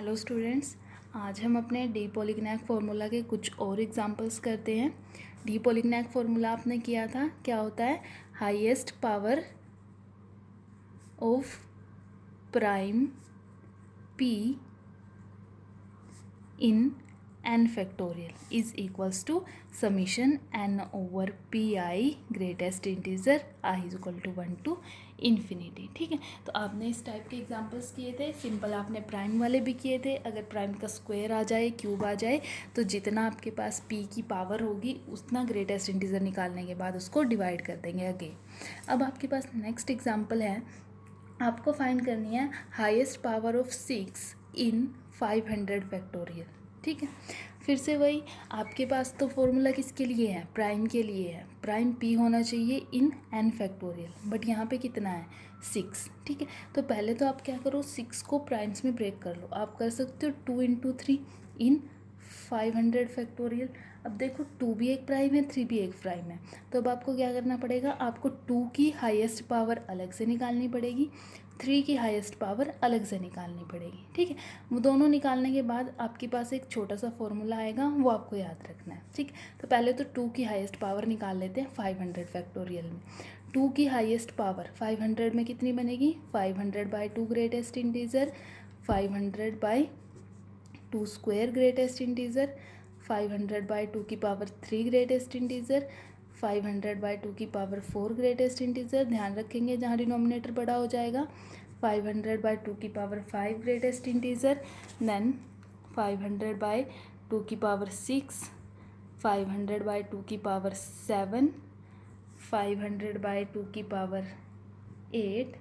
Hello students, आज हम अपने डी पॉलीगैनाक फार्मूला के कुछ और एग्जांपल्स करते हैं। डी पॉलीगैनाक फार्मूला आपने किया था, क्या होता है? Highest power of prime P in n factorial is equals to summation n over P i greatest integer i is equal to 1 to infinity. ठीक है, तो आपने इस टाइप के एग्जांपल्स किए थे। सिंपल आपने प्राइम वाले भी किए थे। अगर प्राइम का स्क्वायर आ जाए, क्यूब आ जाए, तो जितना आपके पास p की पावर होगी उतना ग्रेटेस्ट इंटीजर निकालने के बाद उसको डिवाइड कर देंगे अगेन। अब आपके पास नेक्स्ट एग्जाम्पल है, आपको फाइंड करनी है highest power of 6 in 500 factorial. ठीक है, फिर से वही, आपके पास तो फॉर्मूला किसके लिए है? प्राइम के लिए है। प्राइम p होना चाहिए इन n फैक्टोरियल, बट यहाँ पे कितना है? 6। ठीक है, तो पहले तो आप क्या करो, 6 को प्राइम्स में ब्रेक कर लो। आप कर सकते हो 2 इंटू 3 इन 500 फैक्टोरियल। अब देखो 2 भी एक प्राइम है, 3 भी एक प्राइम है, तो अब आपको क्या करना पड़ेगा? आपको 2 की हाईएस्ट पावर अलग से निकालनी पड़ेगी, 3 की हाईएस्ट पावर अलग से निकालनी पड़ेगी। ठीक है, वो दोनों निकालने के बाद आपके पास एक छोटा सा फॉर्मूला आएगा, वो आपको याद रखना है। ठीक, तो पहले तो 2 की हाईएस्ट पावर निकाल लेते हैं 500 फैक्टोरियल में। 2 की हाईएस्ट पावर 500 में कितनी बनेगी? 500 by 2 greatest integer, 500 by 2 square greatest integer, 500 by 2 की पावर 3 ग्रेटेस्ट इंटीजर, 500 बाई 2 की पावर 4 ग्रेटेस्ट इंटीजर। ध्यान रखेंगे जहाँ डिनोमिनेटर बड़ा हो जाएगा। 500 बाई 2 की power 5 greatest integer, then 500 by 2 की पावर 6, 500 बाई 2 की पावर 7, 500 बाई 2 की पावर 8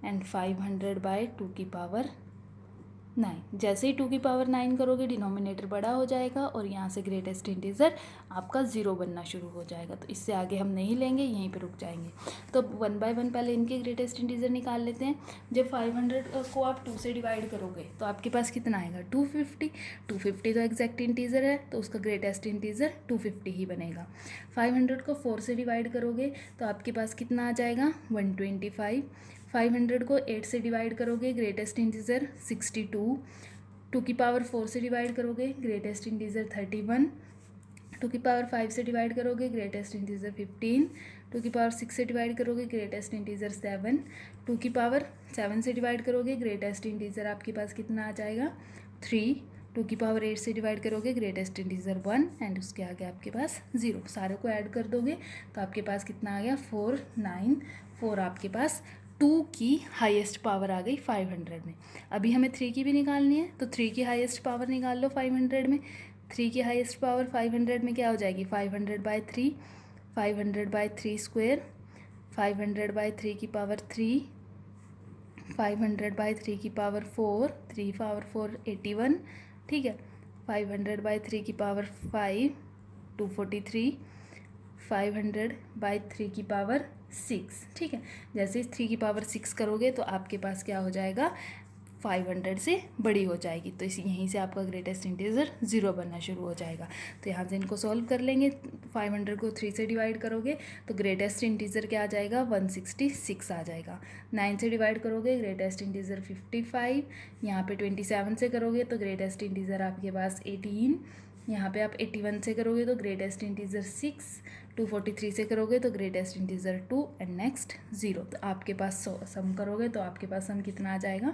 एंड 500 बाई 2 की पावर 9। जैसे ही 2 की पावर 9 करोगे, डिनोमिनेटर बड़ा हो जाएगा और यहाँ से ग्रेटेस्ट इंटीजर आपका 0 बनना शुरू हो जाएगा। तो इससे आगे हम नहीं लेंगे, यहीं पे रुक जाएंगे। तो 1 बाय 1 पहले इनके ग्रेटेस्ट इंटीजर निकाल लेते हैं। जब 500 को आप 2 से डिवाइड करोगे तो आपके पास कितना आएगा? 250। 250 तो एग्जैक्ट इंटीजर है, तो उसका ग्रेटेस्ट इंटीजर 250 ही बनेगा। 500 को 4 से डिवाइड करोगे तो आपके पास कितना आ जाएगा? 125। 500 को 8 से डिवाइड करोगे, ग्रेटेस्ट इंटीजर 62। 2 की पावर 4 से डिवाइड करोगे, ग्रेटेस्ट इंटीजर 31। 2 की पावर 5 से डिवाइड करोगे, ग्रेटेस्ट इंटीजर 15। 2 की पावर 6 से डिवाइड करोगे, ग्रेटेस्ट इंटीजर 7। 2 की पावर 7 से डिवाइड करोगे, ग्रेटेस्ट इंटीजर आपके पास कितना आ जाएगा? 3। 2 की पावर 8 से डिवाइड करोगे, ग्रेटेस्ट इंटीजर 1 एंड उसके आगे आपके पास 0। सारे को ऐड कर दोगे तो आपके पास कितना आ गया? 494। आपके पास 2 की हाईएस्ट पावर आ गई 500 में। अभी हमें 3 की भी निकालनी है, तो 3 की हाईएस्ट पावर निकाल लो 500 में। 3 की हाईएस्ट पावर 500 में क्या हो जाएगी? 500 बाई 3, 500 बाई 3 स्क्वायर, 500 बाई 3 की पावर 3, 500 बाई 3 की पावर 4, 3 पावर 4 81। ठीक है, 500 बाई 3 की पावर 5 243, 500 बाई 3 की पावर 6। ठीक है, जैसे 3 की पावर 6 करोगे तो आपके पास क्या हो जाएगा? 500 से बड़ी हो जाएगी, तो इसी यहीं से आपका ग्रेटेस्ट इंटीजर 0 बनना शुरू हो जाएगा। तो यहाँ से इनको सॉल्व कर लेंगे। 500 को 3 से डिवाइड करोगे तो ग्रेटेस्ट इंटीजर क्या आ जाएगा? 166 आ जाएगा। 9 से डिवाइड करोगे, ग्रेटेस्ट इंटीजर 55। यहाँ पे 27 से करोगे तो ग्रेटेस्ट इंटीजर आपके पास 18। यहाँ पे आप 81 से करोगे तो ग्रेटेस्ट इंटीजर 6। 243 से करोगे तो ग्रेटेस्ट इंटीजर 2 एंड नेक्स्ट 0। तो आपके पास सम करोगे तो आपके पास सम कितना आ जाएगा?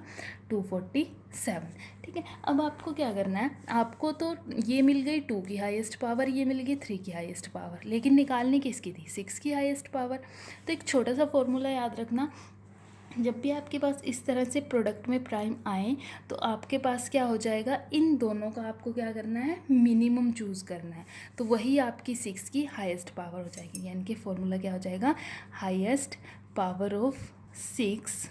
247। ठीक है, अब आपको क्या करना है? आपको तो ये मिल गई 2 की हाईएस्ट पावर, ये मिल गई 3 की हाईएस्ट पावर, लेकिन निकालनी किसकी थी? 6 की हाईएस्ट पावर। तो एक छोटा सा फॉर्मूला याद रखना, जब भी आपके पास इस तरह से प्रोडक्ट में प्राइम आए तो आपके पास क्या हो जाएगा? इन दोनों का आपको क्या करना है? मिनिमम चूज़ करना है, तो वही आपकी 6 की हाईएस्ट पावर हो जाएगी। यानी कि फॉर्मूला क्या हो जाएगा? Highest power of 6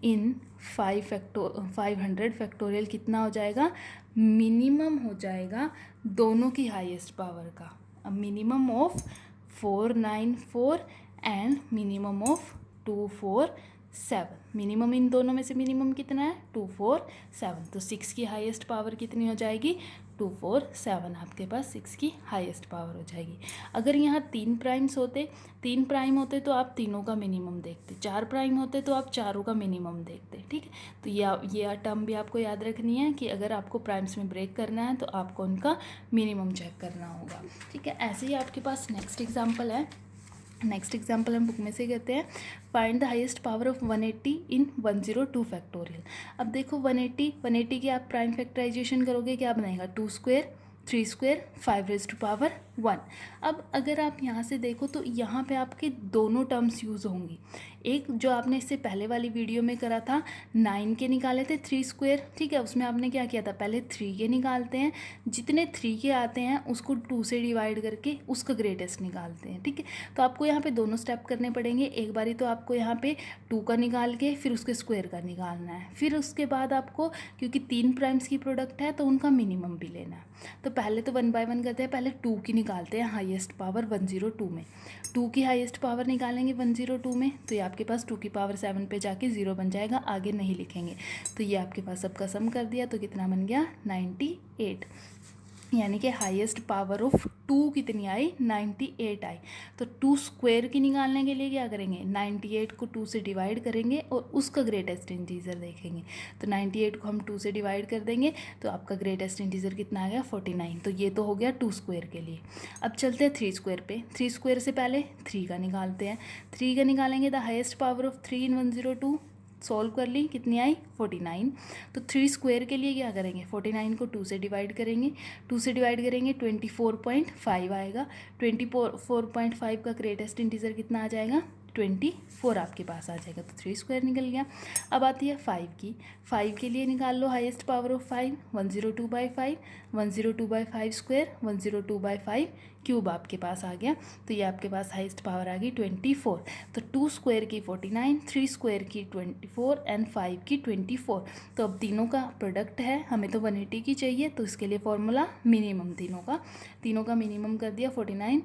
in 500 factorial कितना हो जाएगा? मिनिमम हो जाएगा दोनों की हाईएस्ट पावर का। अब minimum of 494 and minimum of 247। Minimum in दोनों में से मिनिमम कितना है 2 4 7, तो 6 की हाईएस्ट पावर कितनी हो जाएगी 2 4 7, आपके पास 6 की हाईएस्ट पावर हो जाएगी। अगर यहाँ 3 प्राइम्स होते, 3 प्राइम होते तो आप तीनों का मिनिमम देखते, 4 प्राइम होते तो आप चारों का मिनिमम देखते, ठीक है। तो ये टर्म भी आपको याद रखनी है कि अगर आपको प्राइम्स में ब्रेक करना है तो आपको उनका मिनिमम चेक करना होगा, ठीक है। ऐसे ही आपके पास नेक्स्ट एग्जाम्पल है। नेक्स्ट एग्जाम्पल हम बुक में से कहते हैं find the highest power of 180 in 102 factorial. अब देखो 180 की आप प्राइम फैक्टराइजेशन करोगे क्या बनेगा 2 square 3 square 5 raise to power 1। अब अगर आप यहाँ से देखो तो यहाँ पे आपके दोनों टर्म्स यूज़ होंगी। एक जो आपने इससे पहले वाली वीडियो में करा था 9 के निकाले थे 3 स्क्वायर, ठीक है, उसमें आपने क्या किया था पहले 3 के निकालते हैं, जितने 3 के आते हैं उसको 2 से डिवाइड करके उसका ग्रेटेस्ट निकालते हैं, ठीक है। तो आपको यहाँ पे दोनों स्टेप करने पड़ेंगे। एक बारी तो आपको यहाँ पे 2 का निकाल के फिर उसके स्क्वायर का निकालना है, फिर उसके बाद आपको क्योंकि 3 प्राइम्स की प्रोडक्ट है तो उनका मिनिमम भी लेना है। तो पहले तो 1 बाय 1 करते हैं, पहले 2 की निकालते हैं हाईएस्ट पावर 102 में। 2 की हाईएस्ट पावर निकालेंगे 102 में तो ये आपके पास 2 की पावर 7 पे जाके 0 बन जाएगा, आगे नहीं लिखेंगे। तो ये आपके पास सबका सम कर दिया तो कितना बन गया 98, यानी कि हाईएस्ट पावर ऑफ 2 कितनी आई 98 आई। तो 2 स्क्वायर की निकालने के लिए क्या करेंगे 98 को 2 से डिवाइड करेंगे और उसका ग्रेटेस्ट इंटीजर देखेंगे। तो 98 को हम 2 से डिवाइड कर देंगे तो आपका ग्रेटेस्ट इंटीजर कितना आ गया 49। तो ये तो हो गया 2 स्क्वायर के लिए। अब चलते हैं 3 स्क्वायर पे। 3 स्क्वायर से पहले 3 का निकालते हैं। 3 का निकालेंगे the highest power of 3 in 102, solve कर ली कितनी आई 49। तो 3 स्क्वायर के लिए क्या करेंगे 49 को 2 से डिवाइड करेंगे, 2 से डिवाइड करेंगे 24.5 आएगा। 24.5 का ग्रेटेस्ट इंटीजर कितना आ जाएगा 24 आपके पास आ जाएगा। तो 3 स्क्वायर निकल गया। अब आती है 5 की। 5 के लिए निकाल लो highest power of 5 102/5, 102/5 square 102/5 cube आपके पास आ गया। तो ये आपके पास हाईएस्ट पावर आ गई 24। तो 2 स्क्वायर की 49, 3 स्क्वायर की 24 एंड 5 की 24। तो अब तीनों का प्रोडक्ट है, हमें तो 180 की चाहिए तो इसके लिए फॉर्मूला मिनिमम तीनों का मिनिमम कर दिया 49।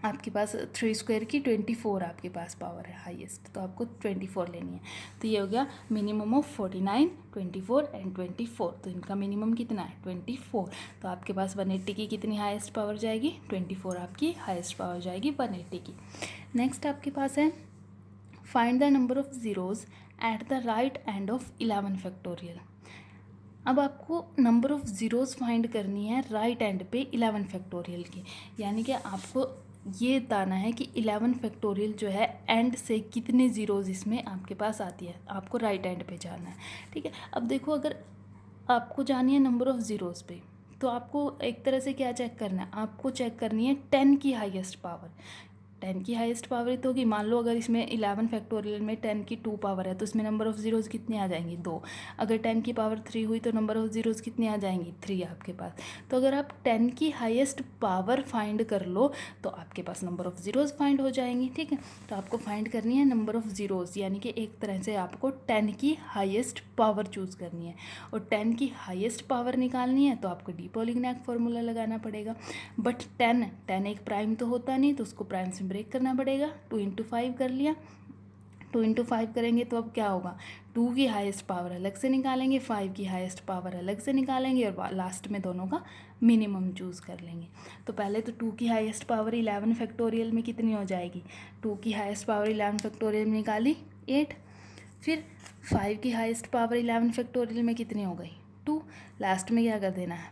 आपके पास 3 स्क्वायर की 24 आपके पास पावर है हाईएस्ट, तो आपको 24 लेनी है। तो ये हो गया मिनिमम ऑफ 49, 24 एंड 24। तो इनका मिनिमम कितना है 24। तो आपके पास 180 की कितनी हाईएस्ट पावर जाएगी 24 आपकी हाईएस्ट पावर जाएगी 180 की। नेक्स्ट आपके पास है find the number of zeros at the right end of 11 factorial. अब आपको नंबर ऑफ़ ज़ीरोज़ फाइंड करनी है राइट एंड पे 11 फैक्टोरियल की, यानी कि आपको ये बताना है कि 11 फैक्टोरियल जो है एंड से कितने ज़ीरोज़ इसमें आपके पास आती है, आपको राइट एंड पे जाना है, ठीक है। अब देखो अगर आपको जानी है नंबर ऑफ़ ज़ीरोज़ पे तो आपको एक तरह से क्या चेक करना है, आपको चेक करनी है 10 की हाईएस्ट पावर। 10 की हाईएस्ट पावर तो होगी, मान लो अगर इसमें 11 फैक्टोरियल में 10 की 2 पावर है तो इसमें नंबर ऑफ़ ज़ीरोज़ कितने आ जाएंगी 2। अगर 10 की पावर 3 हुई तो नंबर ऑफ़ ज़ीरोज़ कितने आ जाएंगी 3 आपके पास। तो अगर आप 10 की हाईएस्ट पावर फाइंड कर लो तो आपके पास नंबर ऑफ़ ज़ीरोज़ फाइंड हो जाएंगी, ठीक है। तो आपको फाइंड करनी है नंबर ऑफ़ ज़ीरोज़, यानी कि एक तरह से आपको 10 की हाईएस्ट पावर चूज़ करनी है और 10 की हाईएस्ट पावर निकालनी है तो आपको डी पॉलीगैन फॉर्मूला लगाना पड़ेगा। बट 10 एक प्राइम तो होता नहीं तो उसको प्राइम से ब्रेक करना पड़ेगा। 2 × 5 कर लिया, 2 × 5 करेंगे तो अब क्या होगा 2 की हाईएस्ट पावर अलग से निकालेंगे, 5 की हाईएस्ट पावर अलग से निकालेंगे और लास्ट में दोनों का मिनिमम चूज़ कर लेंगे। तो पहले तो 2 की हाईएस्ट पावर 11 फैक्टोरियल में कितनी हो जाएगी 2 की हाईएस्ट पावर 11 फैक्टोरियल में निकाली 8, फिर 5 की हाईएस्ट पावर 11 फैक्टोरियल में कितनी हो गई 2, लास्ट में क्या कर देना है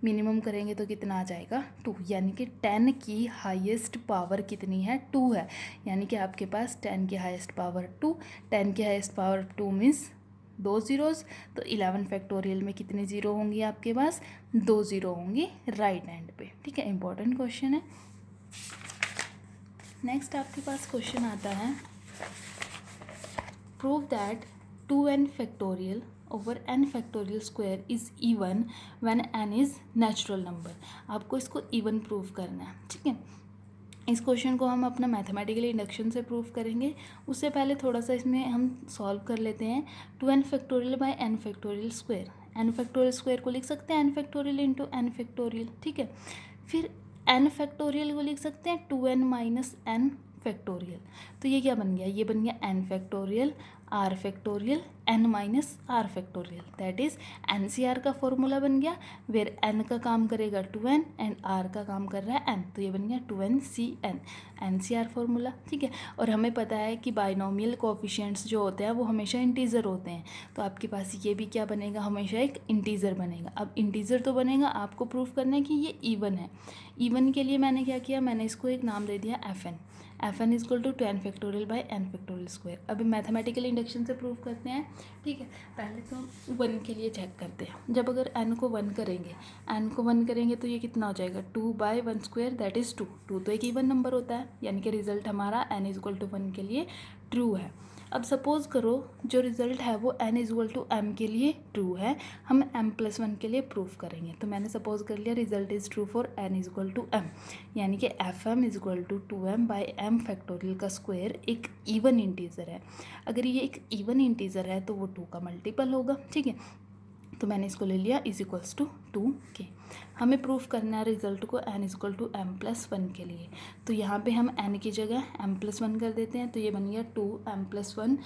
मिनिमम करेंगे तो कितना आ जाएगा 2, यानी कि 10 की हाईएस्ट पावर कितनी है 2 है, यानी कि आपके पास 10 की हाईएस्ट पावर 2, 10 की हाईएस्ट पावर 2 मीन्स 2 ज़ीरोज़। तो 11 फैक्टोरियल में कितने ज़ीरो होंगी आपके पास 2 ज़ीरो होंगी राइट हैंड पे, ठीक है। इंपॉर्टेंट क्वेश्चन है। नेक्स्ट आपके पास क्वेश्चन आता है prove that 2n factorial over n factorial square is even when n is natural number. आपको इसको इवन प्रूव करना है, ठीक है। इस क्वेश्चन को हम अपना मैथमेटिकल इंडक्शन से प्रूव करेंगे। उससे पहले थोड़ा सा इसमें हम सॉल्व कर लेते हैं 2n factorial by n factorial square. n factorial square को लिख सकते हैं n factorial into n factorial, ठीक है। फिर n फैक्टोरियल को लिख सकते हैं 2n - n फैक्टोरियल। तो ये क्या बन गया, ये बन गया n factorial r factorial n minus r factorial, that is NCR का फॉर्मूला बन गया, वेर n का काम करेगा 2n एंड r का काम कर रहा है n, तो ये बन गया 2nCn NCR फॉर्मूला। ठीक है, और हमें पता है कि बाइनोमियल कोएफिशिएंट्स जो होते हैं वो हमेशा इंटीजर होते हैं, तो आपके पास ये भी क्या बनेगा, हमेशा एक इंटीजर बनेगा। अब इंटीजर तो बनेगा, आपको प्रूफ करना है कि ये इवन है। इवन के लिए मैंने क्या किया, मैंने इसको एक नाम दे दिया fn is equal to 10 factorial by n factorial square. अभी मैथमेटिकल इंडक्शन से प्रूव करते हैं। ठीक है, पहले तो हम 1 के लिए चेक करते हैं। जब अगर n को 1 करेंगे तो ये कितना हो जाएगा, 2/1 स्क्वायर दैट इज़ 2 तो एक इवन नंबर होता है, यानी कि रिजल्ट हमारा n इजक्वल टू 1 के लिए ट्रू है। अब सपोज़ करो जो रिज़ल्ट है वो n इजक्वल टू m के लिए ट्रू है, हम m+1 के लिए प्रूफ करेंगे। तो मैंने सपोज कर लिया result is true for n is equal to m, यानी कि fm is equal to 2m by m factorial का स्क्वायर एक इवन इंटीजर है। अगर ये एक इवन इंटीजर है तो वो 2 का मल्टीपल होगा। ठीक है, तो मैंने इसको ले लिया इज इक्वल्स टू 2k। हमें प्रूफ करना है रिजल्ट को n इजक्वल टू m+1 के लिए, तो यहाँ पे हम n की जगह m+1 कर देते हैं, तो ये बन गया 2m+1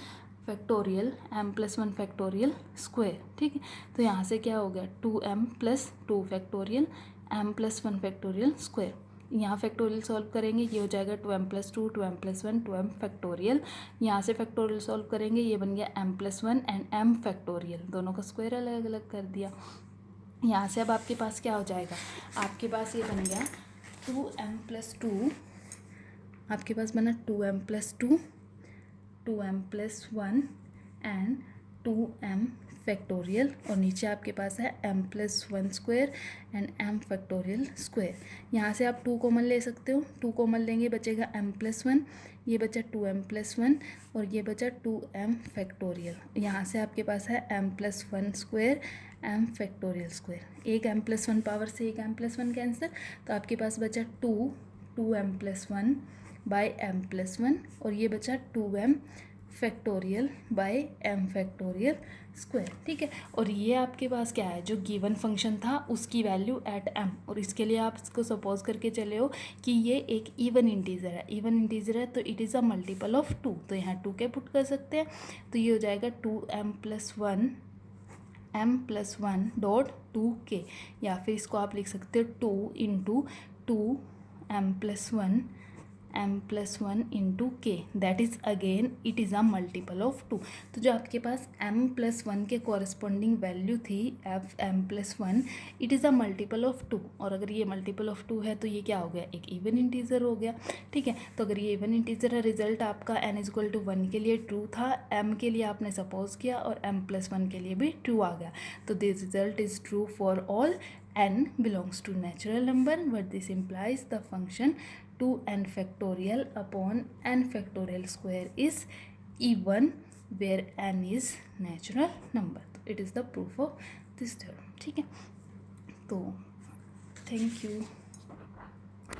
फैक्टोरियल स्क्वायर। ठीक है, तो यहाँ से क्या हो गया 2m+2 factorial m+1 factorial square. यहाँ फैक्टोरियल सॉल्व करेंगे, ये हो जाएगा 2m+2 2m+1 2m फैक्टोरियल। यहाँ से फैक्टोरियल सॉल्व करेंगे, ये बन गया m+1 एंड m फैक्टोरियल, दोनों का स्क्वायर अलग अलग कर दिया। यहाँ से अब आपके पास क्या हो जाएगा, आपके पास ये बन गया 2m+2, आपके पास बना 2m+2 2m+1 and 2m factorial, और नीचे आपके पास है m+1 square and m factorial square. यहाँ से आप 2 कॉमन ले सकते हो, 2 कॉमन लेंगे बचेगा m+1, ये बचा 2m+1 और ये बचा 2m फैक्टोरियल। यहाँ से आपके पास है m+1 square m factorial square, एक m+1 पावर से एक m+1 कैंसिल, तो आपके पास बचा 2m+1 बाई m+1 और ये बचा 2m factorial by m factorial square. ठीक है, और ये आपके पास क्या है, जो गिवन फंक्शन था उसकी वैल्यू एट m, और इसके लिए आप इसको सपोज करके चले हो कि ये एक इवन इंटीजर है, तो it is a multiple of 2, तो यहाँ 2k पुट कर सकते हैं, तो ये हो जाएगा 2m+1 डॉट 2k, या फिर इसको आप लिख सकते हो 2 into 2m+1 into k, that is again it is a multiple of 2। तो जो आपके पास m+1 के कॉरस्पॉन्डिंग वैल्यू थी m+1, it is a multiple of 2, और अगर ये मल्टीपल ऑफ 2 है तो ये क्या हो गया, एक इवन इंटीजर हो गया। ठीक है, तो अगर ये इवन इंटीजर है, रिजल्ट आपका n इजक्वल टू 1 के लिए ट्रू था, m के लिए आपने सपोज किया और m+1 के लिए भी ट्रू आ गया, तो this result is true for all n belongs to natural number, but this implies the function 2n factorial upon n factorial square is even where n is natural number. It is the proof of this theorem. ठीक है, तो thank you.